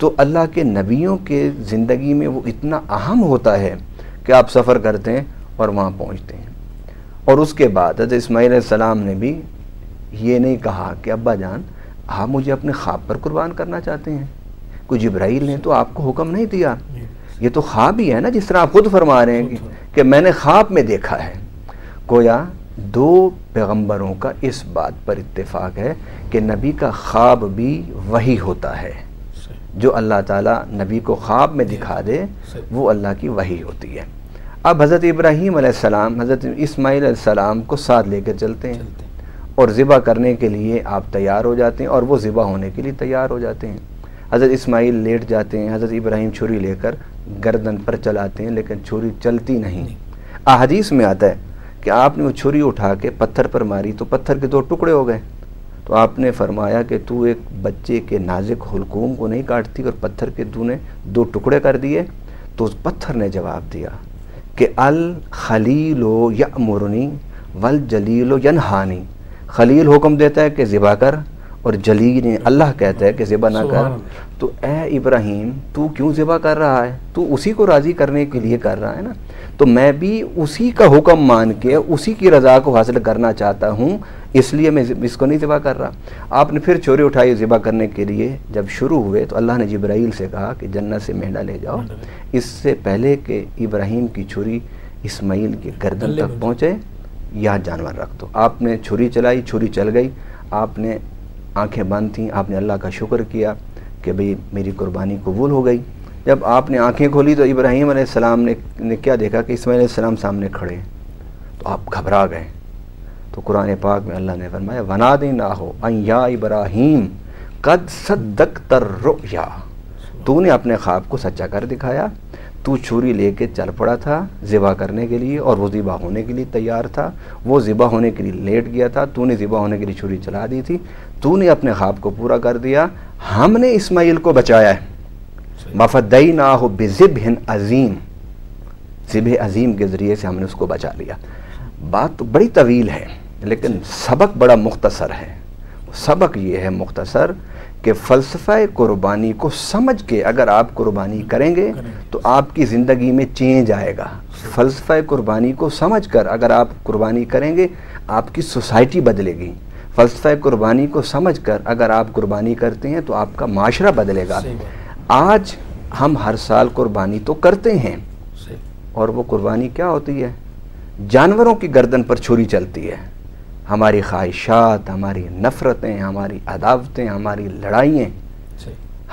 تو اللہ کے نبیوں کے زندگی میں وہ اتنا اہم ہوتا ہے کہ آپ سفر کرتے ہیں اور وہاں پہنچتے ہیں. اور اس کے بعد حضرت اسماعیل علیہ السلام نے بھی یہ نہیں کہا کہ ابا جان آپ مجھے اپنے خواب پر قربان کرنا چاہتے ہیں. کوئی جبرائیل نے تو آپ کو حکم نہیں دیا، یہ تو خواب ہی ہے نا، جس طرح آپ خود فرما رہے ہیں کہ میں نے خواب میں دیکھا ہے. گویا دو پیغمبروں کا اس بات پر اتفاق ہے کہ نبی کا خواب بھی وحی ہوتا ہے. جو اللہ تعالیٰ نبی کو خواب میں دکھا دے وہ اللہ کی وحی ہوتی ہے. اب حضرت ابراہیم علیہ السلام حضرت اسماعیل علیہ السلام کو ساتھ لے کر چلتے ہیں اور ذبح کرنے کے لیے آپ تیار ہو جاتے ہیں اور وہ ذبح ہونے کے لیے تیار ہو جاتے ہیں. حضرت اسماعیل لیٹ جاتے ہیں، حضرت ابراہیم چھری لے کر گردن پر چلاتے ہیں لیکن چھری چلتی نہیں. احادیث میں آتا ہے کہ آپ نے وہ چھری اٹھا کے پتھر پر ماری تو پتھر کے 2 ٹکڑے ہو گئے. تو آپ نے فرمایا کہ تو ایک بچے کے نازک حلقوم کو نہیں کاٹتی اور پتھر کے تو نے 2 ٹکڑے کر دیے. تو اس پتھر نے جواب دیا کہ الخلیل یأمرنی والجلیل ینہانی. خلیل حکم دیتا ہے کہ ذبح کر اور جلیل اللہ کہتا ہے کہ ذبح نہ کر. تو اے ابراہیم تو کیوں ذبح کر رہا ہے؟ تو اسی کو راضی کرنے کے لیے کر رہا ہے نا. تو میں بھی اسی کا حکم مان کے اسی کی رضا کو حاصل کرنا چاہتا ہوں، اس لیے میں اس کو نہیں ذبح کر رہا. آپ نے پھر چھری اٹھائی ذبح کرنے کے لیے. جب شروع ہوئے تو اللہ نے جبرائیل سے کہا کہ جنت سے مہنڈا لے جاؤ، اس سے پہلے کہ ابراہیم کی چھری اسماعیل کے گردن تک پہنچے یہاں جانور رکھ دو. آپ نے چھری چلائی، چھری چل گئی. آپ نے آنکھیں بند تھیں، آپ نے اللہ کا شکر کیا کہ بھئی میری قربانی قبول ہو گئی. جب آپ نے آنکھیں کھولی تو ابراہیم علیہ السلام نے کیا دیکھا کہ اسماعیل علیہ السلام سامنے کھڑے ہیں. تو آپ گھبرا گئے. تو قرآن پاک میں اللہ نے فرمایا وَنَادَيْنَاهُ أَن يَا إِبْرَاهِيمُ قَدْ صَدَّقْتَ الرُّؤْيَا. تو نے اپنے خواب کو سچا کر دکھایا. تو چھری لے کے چل پڑا تھا ذبح کرنے کے لیے اور وہ ذبح ہونے کے لیے تیار تھا. وہ ذبح ہونے کے لیے لیٹ گیا تھا، تو نے ذبح ہونے کے لیے چھری چلا دی تھی. تو نے اپنے خواب کو پورا کر دیا. ہم نے اسماعیل کو بچایا ہے. وَفَدَّيْنَاهُ بِذِبْحٍ عَظِيمٍ. ذبح عظیم کے ذریعے سے ہم نے اس کو بچا لیا. بات تو بڑی طویل ہے لیکن سبق بڑا مختصر ہے. سبق یہ ہے مختصر کہ فلسفہ قربانی کو سمجھ کے اگر آپ قربانی کریں گے تو آپ کی زندگی میں چینج آئے گا. فلسفہ قربانی کو سمجھ کر اگر آپ قربانی کریں گے آپ کی سوسائٹی بدلے گی. فلسفہ قربانی کو سمجھ کر اگر آپ قربانی کرتے ہیں تو آپ کا معاشرہ بدلے گا. آج ہم ہر سال قربانی تو کرتے ہیں اور وہ قربانی کیا ہوتی ہے؟ جانوروں کی گردن پر چھری چلتی ہے. ہماری خواہشات، ہماری نفرتیں، ہماری عداوتیں، ہماری لڑائیاں،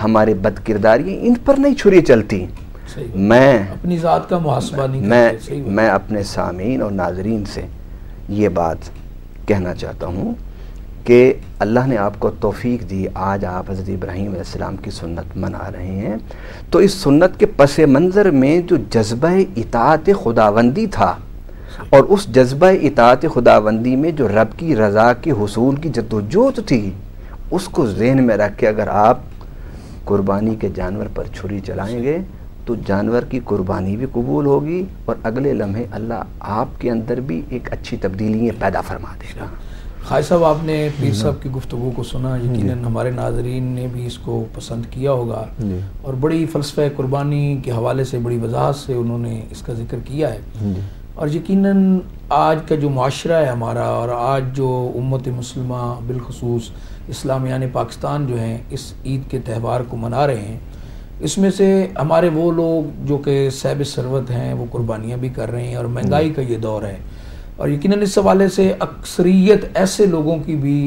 ہمارے بد کرداریاں، ان پر نہیں چھری چلتی. میں اپنی ذات کا محاسبہ نہیں کرتے. میں اپنے سامعین اور ناظرین سے یہ بات کہنا چاہتا ہوں کہ اللہ نے آپ کو توفیق دی. آج آپ حضرت ابراہیم علیہ السلام کی سنت منا رہے ہیں تو اس سنت کے پس منظر میں جو جذبہ اطاعت خداوندی تھا اور اس جذبہ اطاعت خداوندی میں جو رب کی رضا کے حصول کی جدوجہد تھی اس کو ذہن میں رکھ کے اگر آپ قربانی کے جانور پر چھری چلائیں گے تو جانور کی قربانی بھی قبول ہوگی اور اگلے لمحے اللہ آپ کے اندر بھی ایک اچھی تبدیلیاں پیدا فرما دے گا. خواجہ صاحب آپ نے پیر صاحب کی گفتگو کو سنا، یقیناً ہمارے ناظرین نے بھی اس کو پسند کیا ہوگا اور بڑی فلسفہ قربانی کے حوالے سے بڑی وضاحت سے انہوں نے اس کا ذکر کیا ہے. اور یقیناً آج کا جو معاشرہ ہے ہمارا اور آج جو امت مسلمہ بالخصوص اسلامیان پاکستان جو ہیں اس عید کے تہوار کو منا رہے ہیں، اس میں سے ہمارے وہ لوگ جو کہ صاحب ثروت ہیں وہ قربانیاں بھی کر رہے ہیں اور مہنگائی کا یہ دور ہے اور یقیناً اس حوالے سے اکثریت ایسے لوگوں کی بھی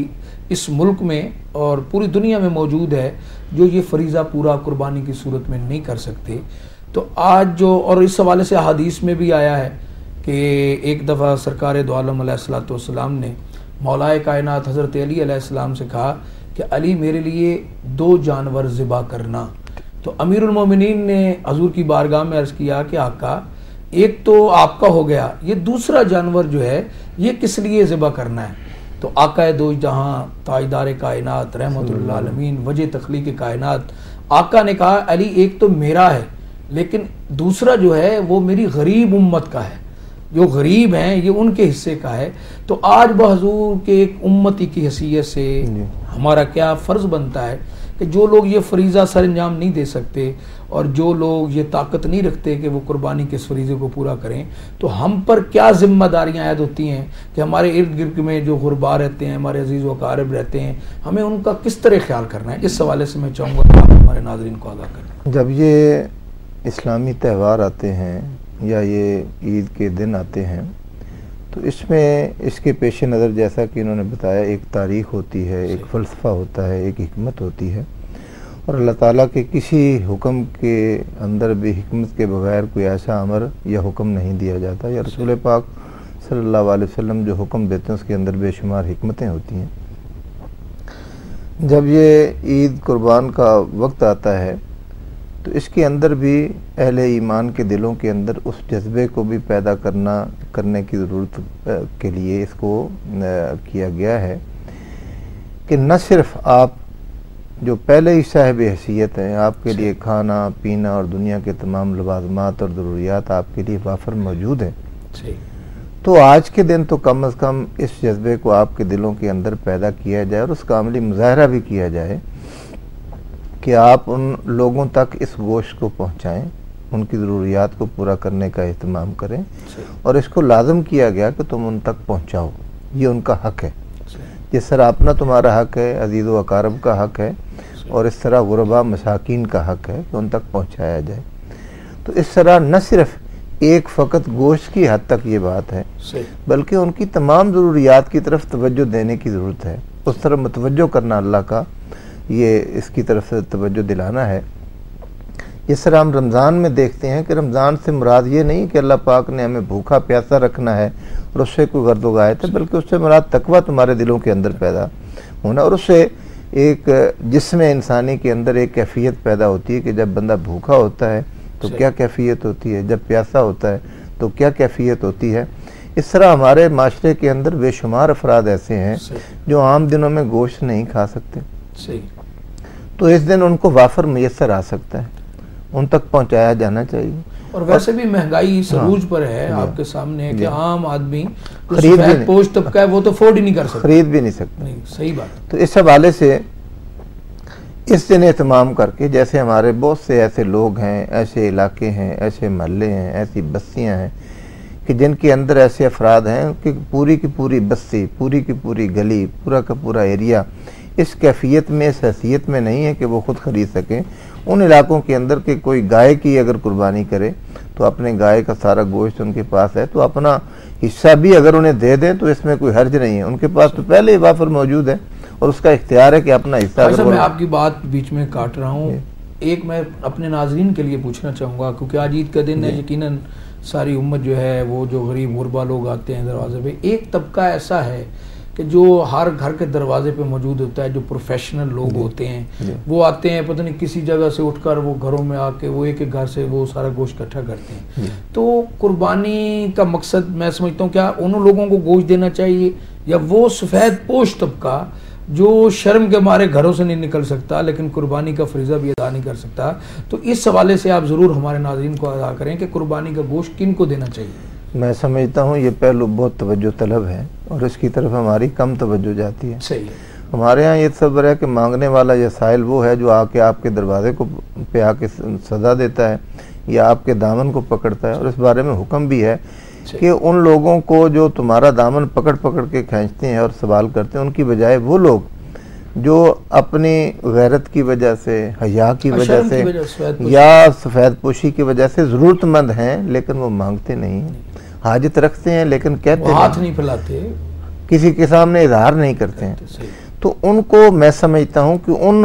اس ملک میں اور پوری دنیا میں موجود ہے جو یہ فریضہ پورا قربانی کی صورت میں نہیں کر سکتے. تو آج جو اور اس حوالے سے احادیث میں بھی آیا ہے کہ ایک دفعہ سرکار دو عالم علیہ الصلوۃ والسلام نے مولا کائنات حضرت علی علیہ السلام سے کہا کہ علی میرے لیے 2 جانور ذبح کرنا. تو امیر المومنین نے حضور کی بارگاہ میں عرض کیا کہ آقا ایک تو آپ کا ہو گیا، یہ دوسرا جانور جو ہے یہ کس لیے ذبح کرنا ہے؟ تو آقا دو جہاں تاجدار کائنات رحمت اللہ عالمین وجہ تخلیق کائنات آقا نے کہا علی ایک تو میرا ہے لیکن دوسرا جو ہے وہ میری غریب امت کا ہے، جو غریب ہیں یہ ان کے حصے کا ہے. تو آج بحضور کے ایک امتی کی حیثیت سے ہمارا کیا فرض بنتا ہے کہ جو لوگ یہ فریضہ سر انجام نہیں دے سکتے اور جو لوگ یہ طاقت نہیں رکھتے کہ وہ قربانی کے اس فریضے کو پورا کریں، تو ہم پر کیا ذمہ داریاں عائد ہوتی ہیں کہ ہمارے ارد گرد میں جو غربا رہتے ہیں، ہمارے عزیز و اقارب رہتے ہیں، ہمیں ان کا کس طرح خیال کرنا ہے؟ اس حوالے سے میں چاہوں گا کہ آپ ہمارے ناظرین کو آگاہ کریں۔ جب یہ اسلامی تہوار آتے ہیں یا یہ عید کے دن آتے ہیں تو اس میں اس کے پیش نظر جیسا کہ انہوں نے بتایا ایک تاریخ ہوتی ہے، ایک فلسفہ ہوتا ہے، ایک حکمت ہوتی ہے، اور اللہ تعالیٰ کے کسی حکم کے اندر بھی حکمت کے بغیر کوئی ایسا امر یا حکم نہیں دیا جاتا، یا رسول پاک صلی اللہ علیہ وسلم جو حکم دیتے ہیں اس کے اندر بے شمار حکمتیں ہوتی ہیں۔ جب یہ عید قربان کا وقت آتا ہے تو اس کے اندر بھی اہل ایمان کے دلوں کے اندر اس جذبے کو بھی پیدا کرنے کی ضرورت کے لیے اس کو کیا گیا ہے کہ نہ صرف آپ جو پہلے ہی صاحب حیثیت ہیں، آپ کے لیے کھانا پینا اور دنیا کے تمام لوازمات اور ضروریات آپ کے لیے وافر موجود ہیں، تو آج کے دن تو کم از کم اس جذبے کو آپ کے دلوں کے اندر پیدا کیا جائے اور اس کا عملی مظاہرہ بھی کیا جائے کہ آپ ان لوگوں تک اس گوشت کو پہنچائیں، ان کی ضروریات کو پورا کرنے کا اہتمام کریں، اور اس کو لازم کیا گیا کہ تم ان تک پہنچاؤ، یہ ان کا حق ہے۔ جس طرح اپنا تمہارا حق ہے، عزیز و اقارب کا حق ہے، اور اس طرح غربا مساکین کا حق ہے کہ ان تک پہنچایا جائے۔ تو اس طرح نہ صرف ایک فقط گوشت کی حد تک یہ بات ہے بلکہ ان کی تمام ضروریات کی طرف توجہ دینے کی ضرورت ہے، اس طرح متوجہ کرنا اللہ کا، یہ اس کی طرف سے توجہ دلانا ہے۔ جس طرح ہم رمضان میں دیکھتے ہیں کہ رمضان سے مراد یہ نہیں کہ اللہ پاک نے ہمیں بھوکا پیاسا رکھنا ہے اور اس سے کوئی غرض و غایت ہے، بلکہ اس سے مراد تقویٰ تمہارے دلوں کے اندر پیدا ہونا، اور اس سے ایک جسم انسانی کے اندر ایک کیفیت پیدا ہوتی ہے کہ جب بندہ بھوکا ہوتا ہے تو کیا کیفیت ہوتی ہے، جب پیاسا ہوتا ہے تو کیا کیفیت ہوتی ہے۔ اس طرح ہمارے معاشرے کے اندر بے شمار افراد ایسے ہیں جو عام دنوں میں گوشت نہیں کھا سکتے، تو اس دن ان کو وافر میسر آ سکتا ہے، ان تک پہنچایا جانا چاہیے۔ اور ویسے بھی مہنگائی اس عروج پر ہے، آپ کے سامنے ہے کہ عام آدمی سفید پوش طبقہ ہے وہ تو افورڈ ہی نہیں کر سکتا، خرید بھی نہیں سکتا۔ صحیح بات۔ تو اس حوالے سے اس دن اہتمام کر کے، جیسے ہمارے بہت سے ایسے لوگ ہیں، ایسے علاقے ہیں، ایسے محلے ہیں، ایسی بستیاں ہیں کہ جن کے اندر ایسے افراد ہیں کہ پوری کی پوری بستی، پوری کی پوری گلی، پورا کا پورا ایریا اس کیفیت میں، اس حیثیت میں نہیں ہے کہ وہ خود خرید سکیں۔ ان علاقوں کے اندر کہ کوئی گائے کی اگر قربانی کرے تو اپنے گائے کا سارا گوشت ان کے پاس ہے، تو اپنا حصہ بھی اگر انہیں دے دیں تو اس میں کوئی حرج نہیں ہے، ان کے پاس تو پہلے ہی وافر موجود ہے اور اس کا اختیار ہے کہ اپنا حصہ۔ میں آپ کی بات بیچ میں کاٹ رہا ہوں، ایک میں اپنے ناظرین کے لیے پوچھنا چاہوں گا کیونکہ آج عید کا دن ہے، یقیناً ساری امت جو ہے وہ جو غریب غربا لوگ آتے ہیں دروازے پہ، ایک طبقہ ایسا ہے کہ جو ہر گھر کے دروازے پہ موجود ہوتا ہے، جو پروفیشنل لوگ ہوتے ہیں، وہ آتے ہیں پتہ نہیں کسی جگہ سے اٹھ کر وہ گھروں میں آ کے وہ ایک ایک گھر سے وہ سارا گوشت اکٹھا کرتے ہیں۔ تو قربانی کا مقصد میں سمجھتا ہوں کیا ان لوگوں کو گوشت دینا چاہیے، یا وہ سفید پوش طبقہ جو شرم کے مارے گھروں سے نہیں نکل سکتا لیکن قربانی کا فریضہ بھی ادا نہیں کر سکتا؟ تو اس حوالے سے آپ ضرور ہمارے ناظرین کو ادا کریں کہ قربانی کا گوشت کن کو دینا چاہیے۔ میں سمجھتا ہوں یہ پہلو بہت توجہ طلب ہے اور اس کی طرف ہماری کم توجہ جاتی ہے۔ صحیح ہے۔ ہمارے ہاں یہ تصور ہے کہ مانگنے والا یا سائل وہ ہے جو آ کے آپ کے دروازے کو پہ آ کے صدا دیتا ہے یا آپ کے دامن کو پکڑتا ہے، اور اس بارے میں حکم بھی ہے کہ ان لوگوں کو جو تمہارا دامن پکڑ پکڑ کے کھینچتے ہیں اور سوال کرتے ہیں، ان کی بجائے وہ لوگ جو اپنی غیرت کی وجہ سے، حیا کی وجہ سے یا سفید پوشی کی وجہ سے ضرورت مند ہیں لیکن وہ مانگتے نہیں ہیں، حاجت رکھتے ہیں لیکن کہتے ہاتھ نہیں پھیلاتے، کسی کے سامنے اظہار نہیں کرتے ہیں، تو ان کو میں سمجھتا ہوں کہ ان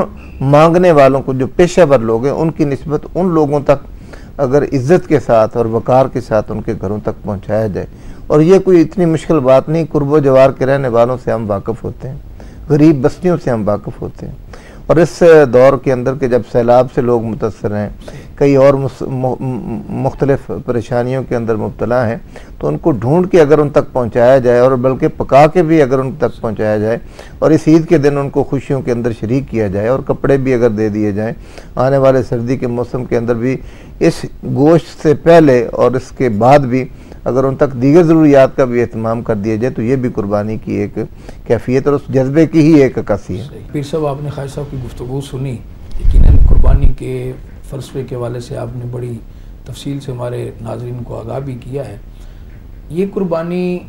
مانگنے والوں کو جو پیشہ ور لوگ ہیں ان کی نسبت ان لوگوں تک اگر عزت کے ساتھ اور وقار کے ساتھ ان کے گھروں تک پہنچایا جائے، اور یہ کوئی اتنی مشکل بات نہیں، قرب و جوار کے رہنے والوں سے ہم واقف ہوتے ہیں، غریب بستیوں سے ہم واقف ہوتے ہیں، اور اس دور کے اندر کہ جب سیلاب سے لوگ متاثر ہیں، کئی اور مختلف پریشانیوں کے اندر مبتلا ہیں، تو ان کو ڈھونڈ کے اگر ان تک پہنچایا جائے اور بلکہ پکا کے بھی اگر ان تک پہنچایا جائے اور اس عید کے دن ان کو خوشیوں کے اندر شریک کیا جائے اور کپڑے بھی اگر دے دیے جائیں، آنے والے سردی کے موسم کے اندر بھی اس گوشت سے پہلے اور اس کے بعد بھی اگر ان تک دیگر ضروریات کا بھی اہتمام کر دیا جائے تو یہ بھی قربانی کی ایک کیفیت اور اس جذبے کی ہی ایک عکاسی ہے۔ پیر صاحب، آپ نے خواجہ صاحب کی گفتگو سنی، یقیناً قربانی کے فلسفے کے حوالے سے آپ نے بڑی تفصیل سے ہمارے ناظرین کو آگاہ بھی کیا ہے۔ یہ قربانی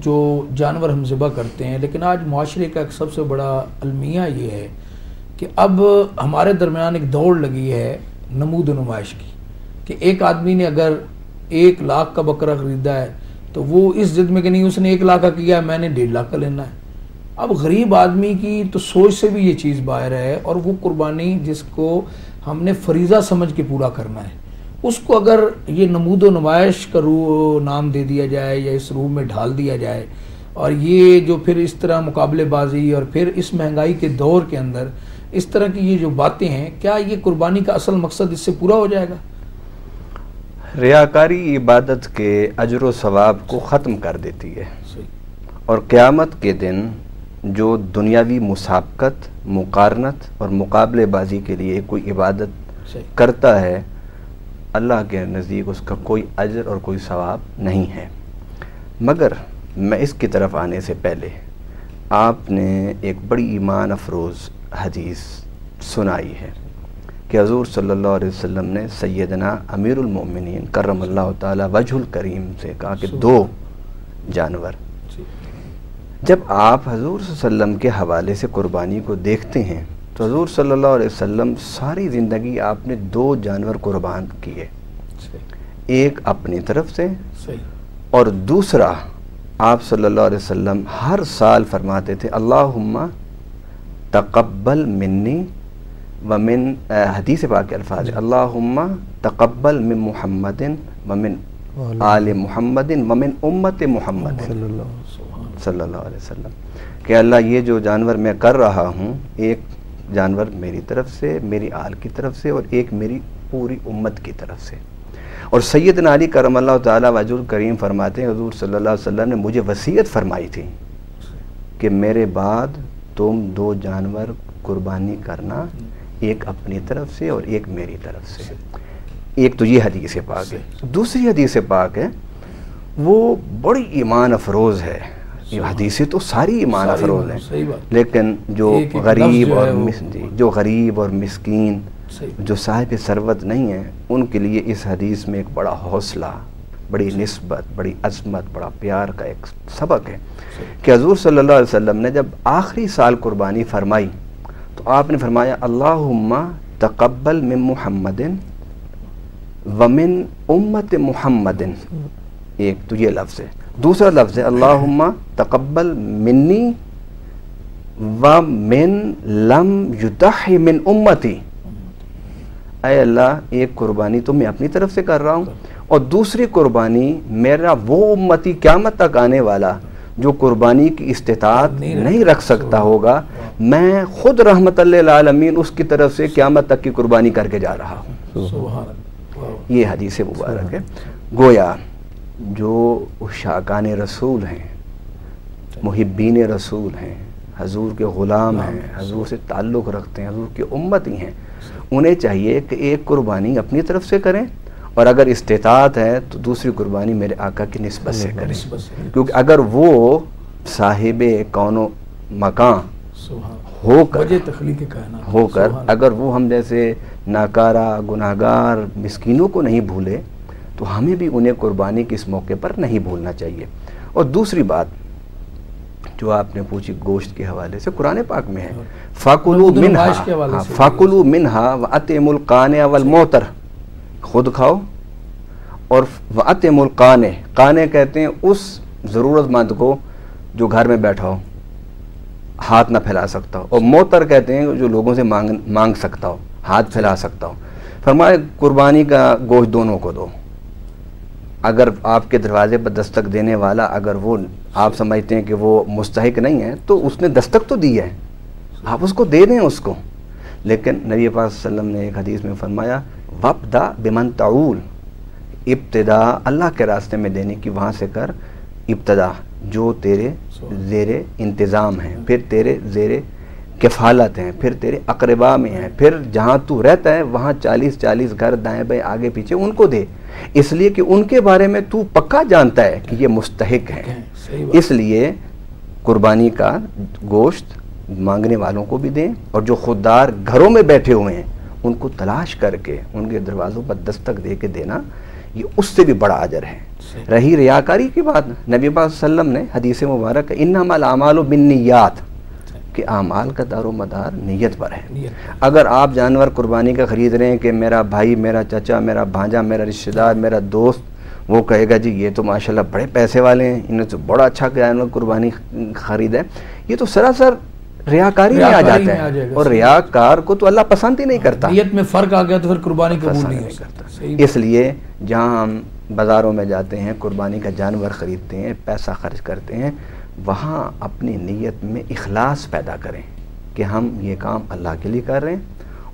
جو جانور ہم ذبح کرتے ہیں، لیکن آج معاشرے کا ایک سب سے بڑا المیہ یہ ہے کہ اب ہمارے درمیان ایک دوڑ لگی ہے نمود و نمائش کی، کہ ایک آدمی نے اگر 1 لاکھ کا بکرا خریدا ہے تو وہ اس ضد میں کہ نہیں اس نے 1 لاکھ کا کیا ہے، میں نے 1.5 لاکھ کا لینا ہے۔ اب غریب آدمی کی تو سوچ سے بھی یہ چیز باہر ہے، اور وہ قربانی جس کو ہم نے فریضہ سمجھ کے پورا کرنا ہے، اس کو اگر یہ نمود و نمائش کا روح نام دے دیا جائے یا اس روح میں ڈھال دیا جائے، اور یہ جو پھر اس طرح مقابلے بازی اور پھر اس مہنگائی کے دور کے اندر اس طرح کی یہ جو باتیں ہیں، کیا یہ قربانی کا اصل مقصد اس سے پورا ہو جائے گا؟ ریاکاری عبادت کے اجر و ثواب کو ختم کر دیتی ہے، اور قیامت کے دن جو دنیاوی مسابقت، مقارنت اور مقابلے بازی کے لیے کوئی عبادت کرتا ہے، اللہ کے نزدیک اس کا کوئی اجر اور کوئی ثواب نہیں ہے۔ مگر میں اس کی طرف آنے سے پہلے آپ نے ایک بڑی ایمان افروز حدیث سنائی ہے کہ حضور صلی اللہ علیہ وسلم نے سیدنا امیر المومنین کرم اللہ تعالی وجہ الکریم سے کہا کہ 2 جانور، جب آپ حضور صلی اللہ علیہ وسلم کے حوالے سے قربانی کو دیکھتے ہیں تو حضور صلی اللہ علیہ وسلم ساری زندگی آپ نے 2 جانور قربان کیے، ایک اپنی طرف سے اور دوسرا آپ صلی اللہ علیہ وسلم ہر سال فرماتے تھے اللہم تقبل منی ومن، حدیث پاک کے الفاظ اللہم تقبل من محمد ومن آل محمد ومن امت محمد صلی اللہ علیہ وسلم، کہ اللہ یہ جو جانور میں کر رہا ہوں، ایک جانور میری طرف سے، میری آل کی طرف سے، اور ایک میری پوری امت کی طرف سے۔ اور سیدنا علی کرم اللہ تعالی وجہ الکریم فرماتے ہیں حضور صلی اللہ علیہ وسلم نے مجھے وصیت فرمائی تھی کہ میرے بعد تم 2 جانور قربانی کرنا، ایک اپنی طرف سے اور ایک میری طرف سے۔ ایک تو یہ حدیث پاک ہے۔ دوسری حدیث پاک ہے، وہ بڑی ایمان افروز ہے۔ یہ حدیثیں تو ساری ایمان افروز ہیں، لیکن جو غریب اور مسکین، جو صاحب ثروت نہیں ہیں، ان کے لیے اس حدیث میں ایک بڑا حوصلہ، بڑی نسبت، بڑی عظمت، بڑا پیار کا ایک سبق ہے کہ حضور صلی اللہ علیہ وسلم نے جب آخری سال قربانی فرمائی تو آپ نے فرمایا اللہم تقبل من محمد ومن امت محمد، ایک تو یہ لفظ ہے۔ دوسرا لفظ ہے اللہم تقبل منی ومن لم یضحی من امتی، اے اللہ ایک قربانی تو میں اپنی طرف سے کر رہا ہوں، اور دوسری قربانی میرا وہ امتی قیامت تک آنے والا جو قربانی کی استطاعت نہیں رکھ سکتا ہوگا، میں خود رحمت للعالمین اس کی طرف سے قیامت تک کی قربانی کر کے جا رہا ہوں۔ یہ حدیث مبارک ہے۔ گویا جو شاکان رسول ہیں، محبین رسول ہیں، حضور کے غلام ہیں، حضور سے تعلق رکھتے ہیں، حضور کی امتی ہیں، انہیں چاہیے کہ ایک قربانی اپنی طرف سے کریں، اور اگر استطاعت ہے تو دوسری قربانی میرے آقا کی نسبت سے کریں، کیونکہ اگر وہ صاحب کون و مکان ہو کر اگر وہ ہم جیسے ناکارہ گناہگار مسکینوں کو نہیں بھولے تو ہمیں بھی انہیں قربانی کے اس موقع پر نہیں بھولنا چاہیے۔ اور دوسری بات جو آپ نے پوچھی گوشت کے حوالے سے، قرآن پاک میں ہے فَاكُلُوا مِنْهَا وَأَطْعِمُوا الْقَانِعَ وَالْمُعْتَرَ، خود کھاؤ اور وَأَطْعِمُوا الْقَانِعَ، قانع کہتے ہیں اس ضرورت مند کو جو گھر میں بیٹھا ہو، ہاتھ نہ پھیلا سکتا ہو، اور معتر کہتے ہیں جو لوگوں سے مانگ سکتا ہو، ہاتھ پھیلا سکتا ہو۔ فرمایا قربانی کا گوشت دونوں کو دو، اگر آپ کے دروازے پر دستک دینے والا اگر وہ آپ سمجھتے ہیں کہ وہ مستحق نہیں ہے تو اس نے دستک تو دی ہے، آپ اس کو دے دیں اس کو، لیکن نبی پاک صلی اللہ علیہ وسلم نے ایک حدیث میں فرمایا وَابْدَأْ بِمَنْ تَعُولُ، ابتدا اللہ کے راستے میں دینے کی وہاں سے کر ابتدا، جو تیرے زیر انتظام ہیں، پھر تیرے زیر کفالت ہیں، پھر تیرے اقربا میں ہیں، پھر جہاں تو رہتا ہے وہاں 40 گھر دائیں بائیں آگے پیچھے ان کو دے، اس لیے کہ ان کے بارے میں تو پکا جانتا ہے کہ یہ مستحق ہیں۔ اس لیے قربانی کا گوشت مانگنے والوں کو بھی دیں، اور جو خوددار گھروں میں بیٹھے ہوئے ہیں ان کو تلاش کر کے ان کے دروازوں پر دستک دے کے دینا، یہ اس سے بھی بڑا اجر ہے۔ رہی ریاکاری کی بات، نبی پاک صلی اللہ علیہ وسلم نے حدیث مبارک انما الاعمال بالنیات کہ اعمال کا دار و مدار نیت پر ہے۔ اگر آپ جانور قربانی کا خرید رہے ہیں کہ میرا بھائی، میرا چچا، میرا بھانجا، میرا رشتہ دار، میرا دوست، وہ کہے گا جی یہ تو ماشاءاللہ بڑے پیسے والے ہیں، انہوں نے تو بڑا اچھا جانور قربانی خرید ہے، یہ تو سراسر ریاکاری میں آ جاتا ہے، اور ریاکار کو تو اللہ پسند ہی نہیں کرتا۔ نیت میں فرق آ گیا تو پھر قربانی قبول نہیں کرتا۔ اس لیے جہاں ہم بازاروں میں جاتے ہیں، قربانی کا جانور خریدتے ہیں، پیسہ خرچ کرتے ہیں، وہاں اپنی نیت میں اخلاص پیدا کریں کہ ہم یہ کام اللہ کے لیے کر رہے ہیں،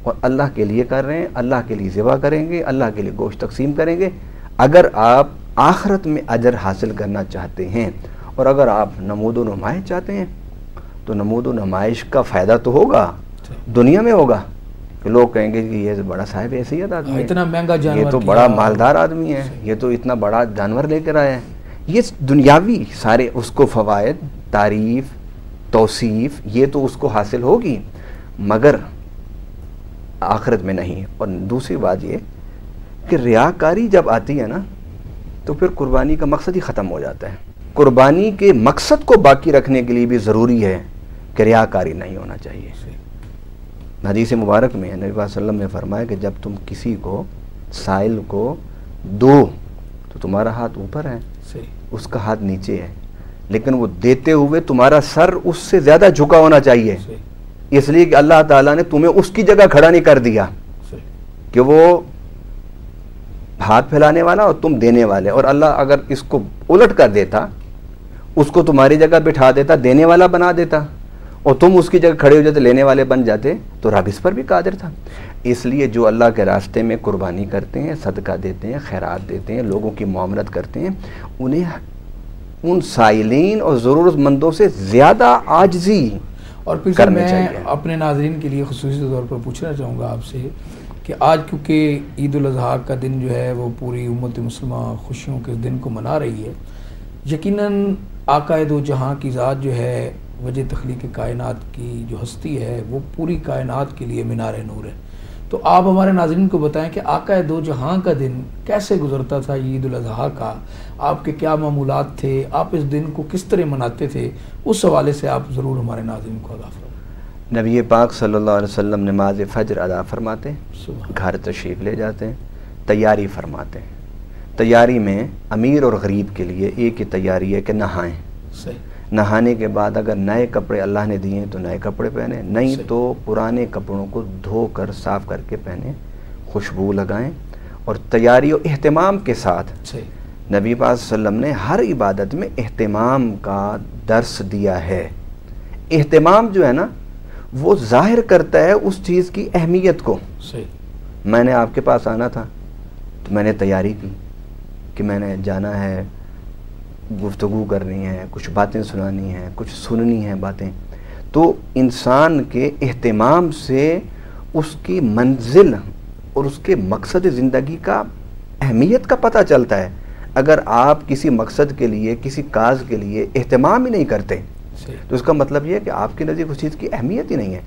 اور اللہ کے لیے کر رہے ہیں، اللہ کے لیے ذبح کریں گے، اللہ کے لیے گوشت تقسیم کریں گے۔ اگر آپ آخرت میں اجر حاصل کرنا چاہتے ہیں، اور اگر آپ نمود و نمائش چاہتے ہیں، تو نمود و نمائش کا فائدہ تو ہوگا دنیا میں ہوگا، کہ لوگ کہیں گے کہ یہ بڑا صاحب حیثیت آدمی ہے، اتنا مہنگا جانور، یہ تو بڑا مالدار آدمی ہے، یہ تو اتنا بڑا جانور لے کر آیا ہے۔ یہ دنیاوی سارے اس کو فوائد، تعریف، توصیف، یہ تو اس کو حاصل ہوگی، مگر آخرت میں نہیں۔ اور دوسری بات یہ کہ ریاکاری جب آتی ہے نا تو پھر قربانی کا مقصد ہی ختم ہو جاتا ہے۔ قربانی کے مقصد کو باقی رکھنے کے لیے بھی ضروری ہے کہ ریاکاری نہیں ہونا چاہیے۔ حدیث مبارک میں نبی صلی اللہ علیہ وسلم نے فرمایا کہ جب تم کسی کو سائل کو دو تو تمہارا ہاتھ اوپر ہے، اس کا ہاتھ نیچے ہے، لیکن وہ دیتے ہوئے تمہارا سر اس سے زیادہ جھکا ہونا چاہیے، اس لیے کہ اللہ تعالیٰ نے تمہیں اس کی جگہ کھڑا نہیں کر دیا کہ وہ ہاتھ پھیلانے والا اور تم دینے والے، اور اللہ اگر اس کو الٹ کر دیتا، اس کو تمہاری جگہ بٹھا دیتا، دینے والا بنا دیتا، اور تم اس کی جگہ کھڑے ہو جاتے، لینے والے بن جاتے، تو رب اس پر بھی قادر تھا۔ اس لیے جو اللہ کے راستے میں قربانی کرتے ہیں، صدقہ دیتے ہیں، خیرات دیتے ہیں، لوگوں کی معاملت کرتے ہیں، انہیں ان سائلین اور ضرورت مندوں سے زیادہ عاجزی اور پھر میں اپنے ناظرین کے لیے خصوصی طور پر پوچھنا چاہوں گا آپ سے کہ آج کیونکہ عید الاضحیٰ کا دن جو ہے وہ پوری امت مسلمہ خوشیوں کے دن کو منا رہی ہے، یقیناً آقا دو جہاں کی ذات جو ہے، وجہ تخلیق کائنات کی جو ہستی ہے، وہ پوری کائنات کے لیے مینار نور ہے۔ تو آپ ہمارے ناظرین کو بتائیں کہ آقا دو جہاں کا دن کیسے گزرتا تھا، عید الاضحیٰ کا آپ کے کیا معمولات تھے، آپ اس دن کو کس طرح مناتے تھے، اس حوالے سے آپ ضرور ہمارے ناظرین کو آگاہ فرمائیں۔ نبی پاک صلی اللہ علیہ وسلم نماز فجر ادا فرماتے، گھر تشریف لے جاتے ہیں، تیاری فرماتے ہیں۔ تیاری میں امیر اور غریب کے لیے ایک ہی تیاری ہے کہ نہائیں، نہانے کے بعد اگر نئے کپڑے اللہ نے دیے تو نئے کپڑے پہنیں، نہیں تو پرانے کپڑوں کو دھو کر صاف کر کے پہنیں، خوشبو لگائیں، اور تیاری و اہتمام کے ساتھ نبی پاک صلی اللہ علیہ وسلم نے ہر عبادت میں اہتمام کا درس دیا ہے۔ اہتمام جو ہے نا وہ ظاہر کرتا ہے اس چیز کی اہمیت کو۔ میں نے آپ کے پاس آنا تھا تو میں نے تیاری کی کہ میں نے جانا ہے، گفتگو کرنی ہے، کچھ باتیں سنانی ہیں، کچھ سننی ہیں باتیں، تو انسان کے اہتمام سے اس کی منزل اور اس کے مقصد زندگی کا اہمیت کا پتہ چلتا ہے۔ اگر آپ کسی مقصد کے لیے، کسی کاز کے لیے اہتمام ہی نہیں کرتے تو اس کا مطلب یہ ہے کہ آپ کے نزدیک اس چیز کی اہمیت ہی نہیں ہے۔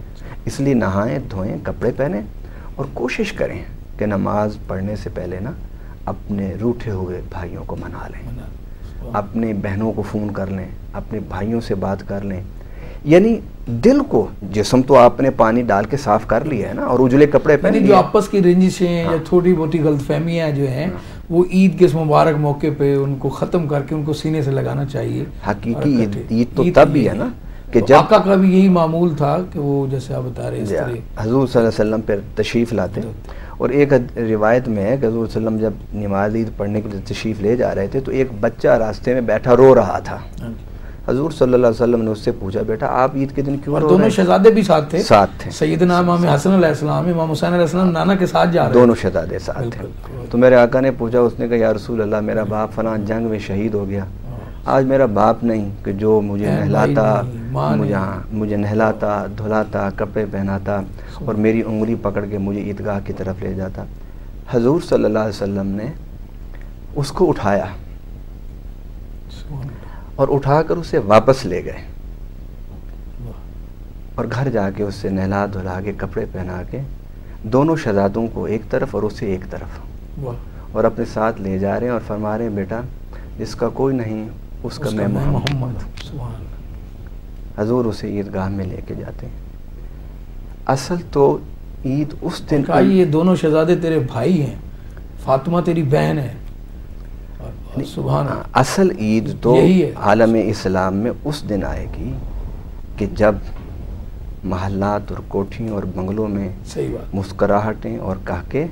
اس لیے نہائیں، دھوئیں، کپڑے پہنیں، اور کوشش کریں کہ نماز پڑھنے سے پہلے نا اپنے روٹھے ہوئے بھائیوں کو منا لیں، اپنے بہنوں کو فون کر لیں، اپنے بھائیوں سے بات کر لیں، یعنی دل کو، جسم تو آپ نے پانی ڈال کے صاف کر لیا ہے نا، اور اجلے کپڑے پہنے، جو آپس کی رنجشیں یا تھوڑی موٹی غلط فہمیاں جو ہیں وہ عید کے اس مبارک موقع پہ ان کو ختم کر کے ان کو سینے سے لگانا چاہیے۔ حقیقی عید تو تب بھی ہے نا کہ جب آقا کا بھی یہی معمول تھا کہ وہ جیسے آپ بتا رہے ہیں حضور صلی اللہ علیہ وسلم پر تشریف لاتے، اور ایک روایت میں ہے کہ حضور صلی اللہ علیہ وسلم جب نماز عید پڑھنے کے لیے تشریف لے جا رہے تھے تو ایک بچہ راستے میں بیٹھا رو رہا تھا۔ حضور صلی اللہ علیہ وسلم نے اس سے پوچھا، بیٹا آپ عید کے دن کیوں رو رہے ہیں؟ دونوں شہزادے بھی ساتھ تھے، سیدنا امام حسن علیہ السلام، امام حسین علیہ السلام نانا کے ساتھ جا رہے تھے، دونوں شہزادے ساتھ تھے۔ تو میرے آقا نے پوچھا، اس نے کہا یا رسول اللہ میرا باپ فلاں جنگ میں شہید ہو گیا، آج میرا باپ نہیں کہ جو مجھے نہلاتا مجھے نہلاتا دھلاتا کپڑے پہناتا اور میری انگلی پکڑ کے مجھے عیدگاہ کی طرف لے جاتا. حضور صلی اللہ علیہ وسلم نے اس کو اٹھایا اور اٹھا کر اسے واپس لے گئے اور گھر جا کے اس سے نہلا دھلا کے کپڑے پہنا کے دونوں شہزادوں کو ایک طرف اور اسے ایک طرف اور اپنے ساتھ لے جا رہے ہیں اور فرما رہے ہیں بیٹا جس کا کوئی نہیں اس کا میں محمد. حضور اسے عیدگاہ میں لے کے جاتے ہیں. اصل تو عید اس دن یہ دونوں شہزادے تیرے بھائی ہیں, فاطمہ تیری بہن ہے. سبحان اللہ. اصل عید تو عالم اسلام میں اس دن آئے گی کہ جب محلات اور کوٹھیوں اور بنگلوں میں مسکراہٹیں اور کہکے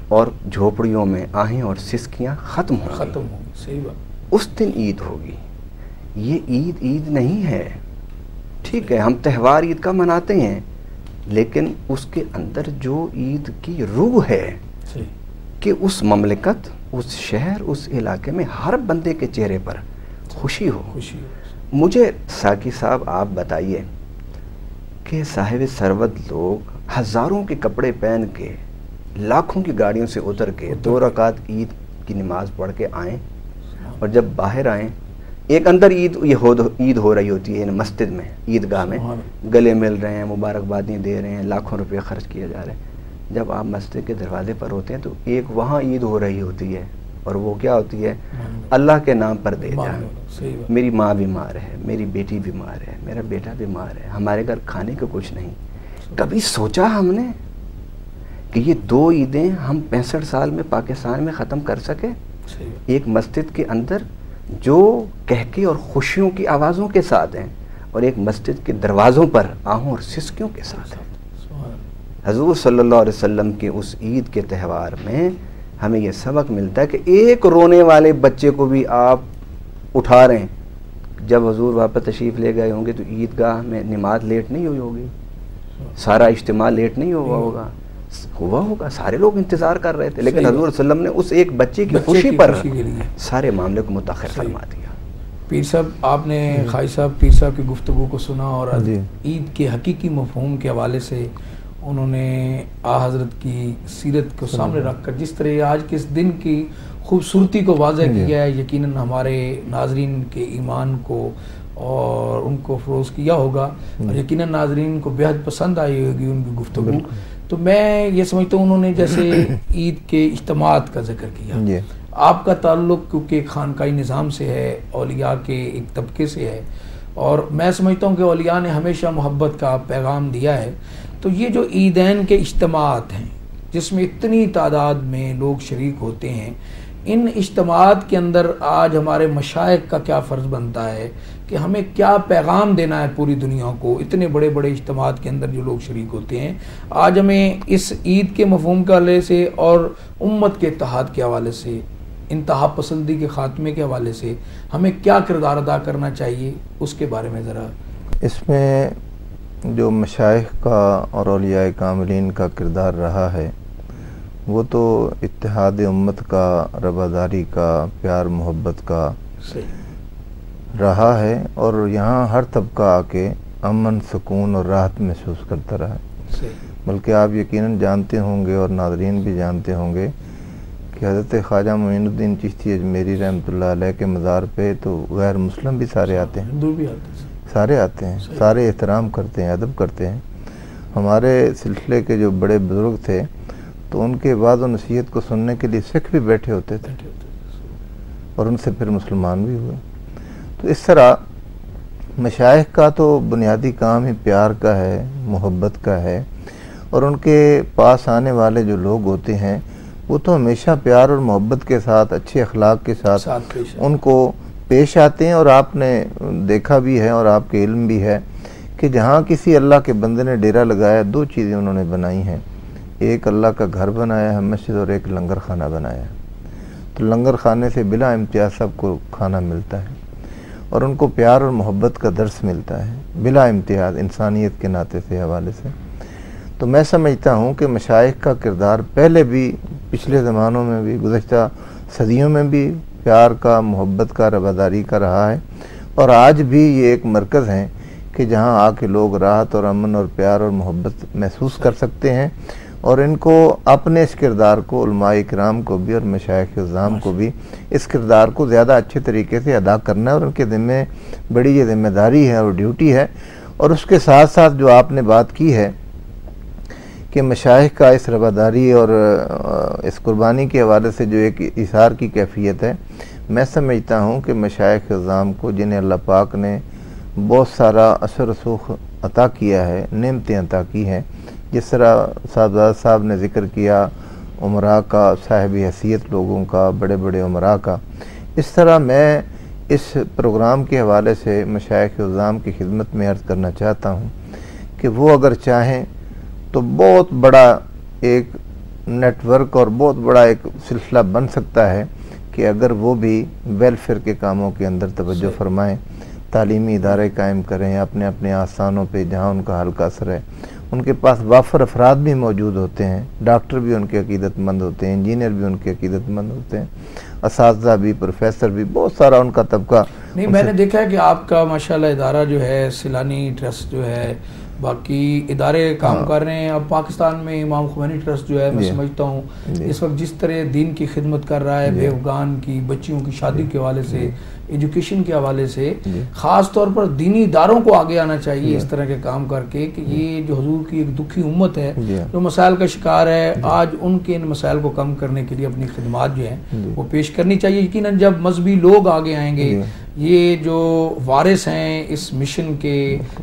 اور جھوپڑیوں میں آہیں اور سسکیاں ختم ہوں. صحیح بات. اس دن عید ہوگی. یہ عید نہیں ہے. ٹھیک ہے ہم تہوار عید کا مناتے ہیں لیکن اس کے اندر جو عید کی روح ہے کہ اس مملکت اس شہر اس علاقے میں ہر بندے کے چہرے پر خوشی ہو. مجھے ساقی صاحب آپ بتائیے کہ صاحب ثروت لوگ ہزاروں کے کپڑے پہن کے لاکھوں کی گاڑیوں سے اتر کے 2 رکعت عید کی نماز پڑھ کے آئیں اور جب باہر آئیں ایک اندر عید ہو رہی ہوتی ہے مسجد میں عیدگاہ میں گلے مل رہے ہیں مبارکبادیں دے رہے ہیں لاکھوں روپے خرچ کیے جا رہے ہیں. جب آپ مسجد کے دروازے پر ہوتے ہیں تو ایک وہاں عید ہو رہی ہوتی ہے اور وہ کیا ہوتی ہے اللہ کے نام پر دے جائیں. میری ماں بیمار ہے میری بیٹی بیمار ہے میرا بیٹا بیمار ہے ہمارے گھر کھانے کو کچھ نہیں. کبھی سوچا ہم نے کہ یہ 2 عیدیں ہم 65 سال میں پاکستان میں ختم کر سکے ایک مسجد کے اندر جو کہکے اور خوشیوں کی آوازوں کے ساتھ ہیں اور ایک مسجد کے دروازوں پر آہوں اور سسکیوں کے ساتھ ہیں. حضور صلی اللہ علیہ وسلم کے اس عید کے تہوار میں ہمیں یہ سبق ملتا ہے کہ ایک رونے والے بچے کو بھی آپ اٹھا رہے ہیں. جب حضور واپس تشریف لے گئے ہوں گے تو عیدگاہ میں نماز لیٹ نہیں ہوئی ہوگی سارا اجتماع لیٹ نہیں ہوا ہوگا سارے لوگ انتظار کر رہے تھے لیکن حضور صلی اللہ علیہ وسلم نے اس ایک بچے کی خوشی پر سارے معاملے کو متاخر فرما دیا. پیر صاحب آپ نے خواجہ صاحب پیر صاحب کی گفتگو کو سنا اور عید کے حقیقی مفہوم کے حوالے سے انہوں نے حضرت کی سیرت کو سامنے رکھ کر جس طرح آج کے اس دن کی خوبصورتی کو واضح کیا ہے یقیناً ہمارے ناظرین کے ایمان کو اور ان کو فروغ کیا ہوگا اور یقیناً ناظرین کو بہت پسند آئی ہوگی ان کی گفتگو. تو میں یہ سمجھتا ہوں انہوں نے جیسے عید کے اجتماعات کا ذکر کیا آپ کا تعلق کیونکہ خانقاہی نظام سے ہے اولیاء کے ایک طبقے سے ہے اور میں سمجھتا ہوں کہ اولیاء نے ہمیشہ محبت کا پیغام دیا ہے. تو یہ جو عیدین کے اجتماعات ہیں جس میں اتنی تعداد میں لوگ شریک ہوتے ہیں ان اجتماعات کے اندر آج ہمارے مشائخ کا کیا فرض بنتا ہے کہ ہمیں کیا پیغام دینا ہے پوری دنیا کو. اتنے بڑے بڑے اجتماعات کے اندر جو لوگ شریک ہوتے ہیں آج ہمیں اس عید کے مفہوم کے حوالے سے اور امت کے اتحاد کے حوالے سے انتہا پسندی کے خاتمے کے حوالے سے ہمیں کیا کردار ادا کرنا چاہیے اس کے بارے میں ذرا. اس میں جو مشائخ کا اور اولیاء کاملین کا کردار رہا ہے وہ تو اتحاد امت کا رواداری کا پیار محبت کا رہا ہے اور یہاں ہر طبقہ آ کے امن سکون اور راحت محسوس کرتا رہا ہے. بلکہ آپ یقیناً جانتے ہوں گے اور ناظرین بھی جانتے ہوں گے کہ حضرت خواجہ معین الدین چشتی اجمیری رحمۃ اللہ علیہ کے مزار پہ تو غیر مسلم بھی سارے آتے ہیں سارے آتے ہیں سارے احترام کرتے ہیں ادب کرتے ہیں. ہمارے سلسلے کے جو بڑے بزرگ تھے تو ان کے بعد و نصیحت کو سننے کے لیے سکھ بھی بیٹھے ہوتے تھے اور ان سے پھر مسلمان بھی ہوئے. تو اس طرح مشائخ کا تو بنیادی کام ہی پیار کا ہے محبت کا ہے اور ان کے پاس آنے والے جو لوگ ہوتے ہیں وہ تو ہمیشہ پیار اور محبت کے ساتھ اچھے اخلاق کے ساتھ ان کو پیش آتے ہیں. اور آپ نے دیکھا بھی ہے اور آپ کے علم بھی ہے کہ جہاں کسی اللہ کے بندے نے ڈیرا لگایا 2 چیزیں انہوں نے بنائی ہیں. ایک اللہ کا گھر بنایا ہے مسجد اور ایک لنگر خانہ بنایا ہے. تو لنگر خانے سے بلا امتیاز سب کو کھانا ملتا ہے اور ان کو پیار اور محبت کا درس ملتا ہے بلا امتیاز انسانیت کے ناطے سے حوالے سے. تو میں سمجھتا ہوں کہ مشائخ کا کردار پہلے بھی پچھلے زمانوں میں بھی گزشتہ صدیوں میں بھی پیار کا محبت کا رواداری کا رہا ہے اور آج بھی یہ ایک مرکز ہیں کہ جہاں آ کے لوگ راحت اور امن اور پیار اور محبت محسوس کر سکتے ہیں، اور ان کو اپنے اس کردار کو علماء کرام کو بھی اور مشائخ عظام کو بھی اس کردار کو زیادہ اچھے طریقے سے ادا کرنا ہے، اور ان کے ذمہ بڑی یہ ذمہ داری ہے اور ڈیوٹی ہے۔ اور اس کے ساتھ ساتھ جو آپ نے بات کی ہے کہ مشائخ کا اس رواداری اور اس قربانی کے حوالے سے جو ایک ایثار کی کیفیت ہے، میں سمجھتا ہوں کہ مشائخ عظام کو جنہیں اللہ پاک نے بہت سارا اثر رسوخ عطا کیا ہے، نعمتیں عطا کی ہیں، جس طرح صاحبزادہ صاحب نے ذکر کیا عمراء کا، صاحب حیثیت لوگوں کا، بڑے بڑے عمراء کا، اس طرح میں اس پروگرام کے حوالے سے مشائخ عظام کی خدمت میں عرض کرنا چاہتا ہوں کہ وہ اگر چاہیں تو بہت بڑا ایک نیٹ ورک اور بہت بڑا ایک سلسلہ بن سکتا ہے کہ اگر وہ بھی ویلفیئر کے کاموں کے اندر توجہ فرمائیں، تعلیمی ادارے قائم کریں اپنے اپنے آستانوں پہ جہاں ان کا حلقہ اثر ہے۔ ان کے پاس وافر افراد بھی موجود ہوتے ہیں، ڈاکٹر بھی ان کے عقیدت مند ہوتے ہیں، انجینئر بھی ان کے عقیدت مند ہوتے ہیں، اساتذہ بھی، پروفیسر بھی، بہت سارا ان کا طبقہ۔ نہیں، میں نے دیکھا ہے کہ آپ کا ماشاءاللہ ادارہ جو ہے سیلانی ٹرسٹ جو ہے، باقی ادارے کام کر رہے ہیں۔ اب پاکستان میں امام خمینی ٹرسٹ جو ہے، میں سمجھتا ہوں اس وقت جس طرح دین کی خدمت کر رہا ہے، بے افغان کی بچیوں کی شادی کے حوالے سے، ایجوکیشن کے حوالے سے، خاص طور پر دینی اداروں کو آگے آنا چاہیے اس طرح کے کام کر کے کہ یہ جو حضور کی ایک دکھی امت ہے جو مسائل کا شکار ہے، آج ان کے ان مسائل کو کم کرنے کے لیے اپنی خدمات جو ہیں وہ پیش کرنی چاہیے۔ یقیناً جب مذہبی لوگ آگے آئیں گے، یہ جو وارث ہیں اس مشن کے،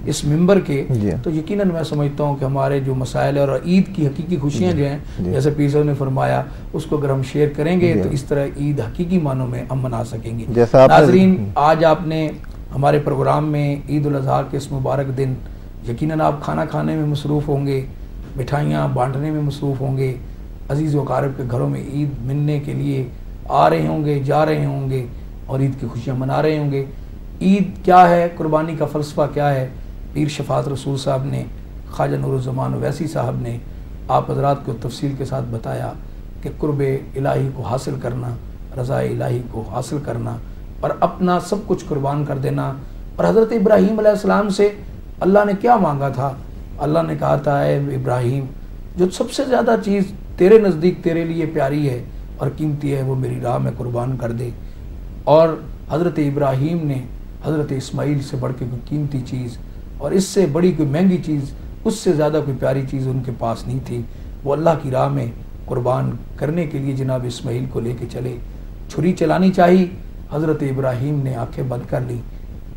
اس ممبر کے، تو یقیناً میں سمجھتا ہوں کہ ہمارے جو مسائل اور عید کی حقیقی خوشیاں جو ہیں، جیسے پیر صاحب نے فرمایا، اس کو اگر ہم شیئر کریں گے تو اس طرح عید حقیقی معنوں میں ہم منا سکیں گے۔ ناظرین، آج آپ نے ہمارے پروگرام میں عید الاضحیٰ کے اس مبارک دن یقیناً آپ کھانا کھانے میں مصروف ہوں گے، مٹھائیاں بانٹنے میں مصروف ہوں گے، عزیز و اقارب کے گھروں میں عید ملنے کے لیے آ رہے ہوں گے، جا رہے ہوں گے اور عید کی خوشیاں منا رہے ہوں گے۔ عید کیا ہے، قربانی کا فلسفہ کیا ہے، پیر شفاعت رسول صاحب نے، خواجہ نور الزمان اویسی صاحب نے آپ حضرات کو تفصیل کے ساتھ بتایا کہ قرب الہی کو حاصل کرنا، رضا الہی کو حاصل کرنا اور اپنا سب کچھ قربان کر دینا۔ اور حضرت ابراہیم علیہ السلام سے اللہ نے کیا مانگا تھا؟ اللہ نے کہا تھا، اے ابراہیم، جو سب سے زیادہ چیز تیرے نزدیک تیرے لیے پیاری ہے اور قیمتی ہے وہ میری راہ میں قربان کر دے۔ اور حضرت ابراہیم نے حضرت اسماعیل سے بڑھ کے کوئی قیمتی چیز اور اس سے بڑی کوئی مہنگی چیز، اس سے زیادہ کوئی پیاری چیز ان کے پاس نہیں تھی، وہ اللہ کی راہ میں قربان کرنے کے لیے جناب اسماعیل کو لے کے چلے۔ چھری چلانی چاہی، حضرت ابراہیم نے آنکھیں بند کر لی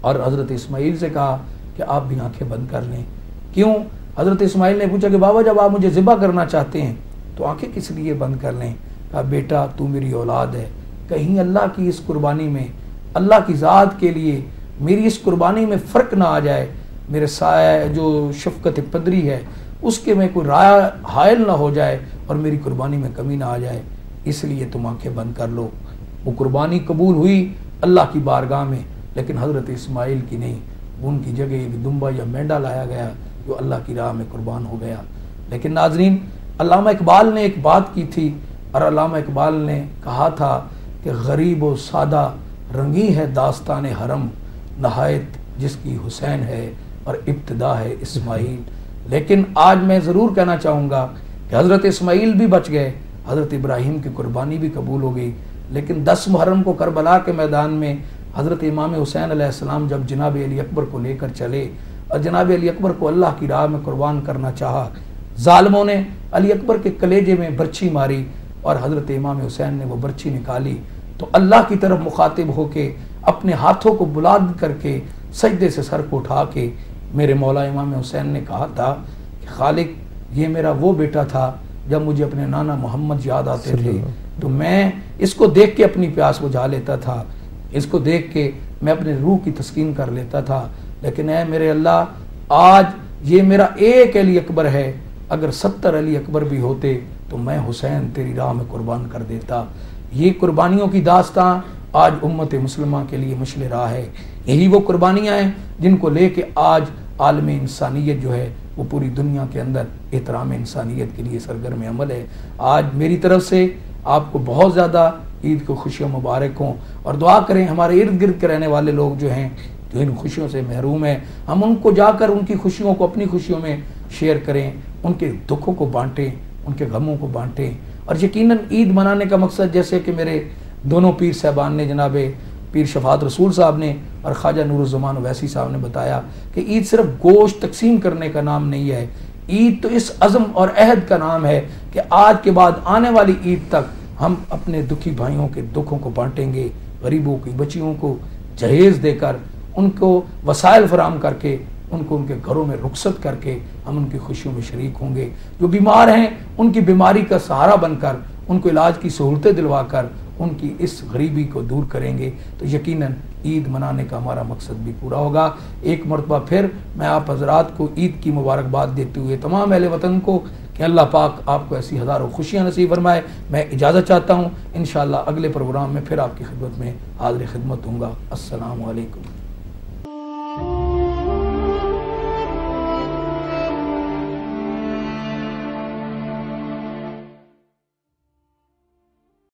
اور حضرت اسماعیل سے کہا کہ آپ بھی آنکھیں بند کر لیں۔ کیوں؟ حضرت اسماعیل نے پوچھا کہ بابا جب آپ مجھے ذبح کرنا چاہتے ہیں تو آنکھیں کس لیے بند کر لیں؟ کہا بیٹا تو میری اولاد ہے، کہیں اللہ کی اس قربانی میں، اللہ کی ذات کے لیے میری اس قربانی میں فرق نہ آ جائے، میرے سایہ جو شفقت پدری ہے اس کے میں کوئی رائے حائل نہ ہو جائے اور میری قربانی میں کمی نہ آ جائے، اس لیے تم آنکھیں بند کر لو۔ وہ قربانی قبول ہوئی اللہ کی بارگاہ میں، لیکن حضرت اسماعیل کی نہیں، ان کی جگہ ایک دمبا یا مینڈا لایا گیا جو اللہ کی راہ میں قربان ہو گیا۔ لیکن ناظرین، علامہ اقبال نے ایک بات کی تھی، اور علامہ اقبال نے کہا تھا کہ غریب و سادہ رنگی ہے داستان حرم، نہایت جس کی حسین ہے اور ابتدا ہے اسماعیل۔ لیکن آج میں ضرور کہنا چاہوں گا کہ حضرت اسماعیل بھی بچ گئے، حضرت ابراہیم کی قربانی بھی قبول ہو گئی، لیکن 10 محرم کو کربلا کے میدان میں حضرت امام حسین علیہ السلام جب جناب علی اکبر کو لے کر چلے اور جناب علی اکبر کو اللہ کی راہ میں قربان کرنا چاہا، ظالموں نے علی اکبر کے کلیجے میں برچھی ماری اور حضرت امام حسین نے وہ برچھی نکالی تو اللہ کی طرف مخاطب ہو کے اپنے ہاتھوں کو بلند کر کے سجدے سے سر کو اٹھا کے میرے مولا امام حسین نے کہا تھا کہ خالق یہ میرا وہ بیٹا تھا جب مجھے اپنے نانا محمد یاد آتے تھے تو میں اس کو دیکھ کے اپنی پیاس بجھا لیتا تھا، اس کو دیکھ کے میں اپنے روح کی تسکین کر لیتا تھا، لیکن اے میرے اللہ آج یہ میرا ایک علی اکبر ہے، اگر 70 علی اکبر بھی ہوتے تو میں حسین تیری راہ میں قربان کر دیتا۔ یہ قربانیوں کی داستان آج امت مسلمہ کے لیے مشل راہ ہے، یہی وہ قربانیاں ہیں جن کو لے کے آج عالم انسانیت جو ہے وہ پوری دنیا کے اندر احترام انسانیت کے لیے سرگرم عمل ہے۔ آج میری طرف سے آپ کو بہت زیادہ عید کو خوشیاں مبارک ہوں، اور دعا کریں ہمارے ارد گرد کے رہنے والے لوگ جو ہیں جو ان خوشیوں سے محروم ہیں، ہم ان کو جا کر ان کی خوشیوں کو اپنی خوشیوں میں شیئر کریں، ان کے دکھوں کو بانٹیں، ان کے غموں کو بانٹیں۔ اور یقیناً عید منانے کا مقصد، جیسے کہ میرے دونوں پیر صاحبان نے، جناب پیر شفاعت رسول صاحب نے اور خواجہ نور الزمان اویسی صاحب نے بتایا کہ عید صرف گوشت تقسیم کرنے کا نام نہیں ہے، عید تو اس عزم اور عہد کا نام ہے کہ آج کے بعد آنے والی عید تک ہم اپنے دکھی بھائیوں کے دکھوں کو بانٹیں گے، غریبوں کی بچیوں کو جہیز دے کر، ان کو وسائل فراہم کر کے، ان کو ان کے گھروں میں رخصت کر کے ہم ان کی خوشیوں میں شریک ہوں گے۔ جو بیمار ہیں ان کی بیماری کا سہارا بن کر، ان کو علاج کی سہولتیں دلوا کر ان کی اس غریبی کو دور کریں گے، تو یقیناً عید منانے کا ہمارا مقصد بھی پورا ہوگا۔ ایک مرتبہ پھر میں آپ حضرات کو عید کی مبارکباد دیتے ہوئے تمام اہل وطن کو کہ اللہ پاک آپ کو ایسی ہزاروں خوشیاں نصیب فرمائے، میں اجازت چاہتا ہوں۔ انشاءاللہ اگلے پروگرام میں پھر آپ کی خدمت میں حاضر خدمت ہوں گا۔ السلام علیکم۔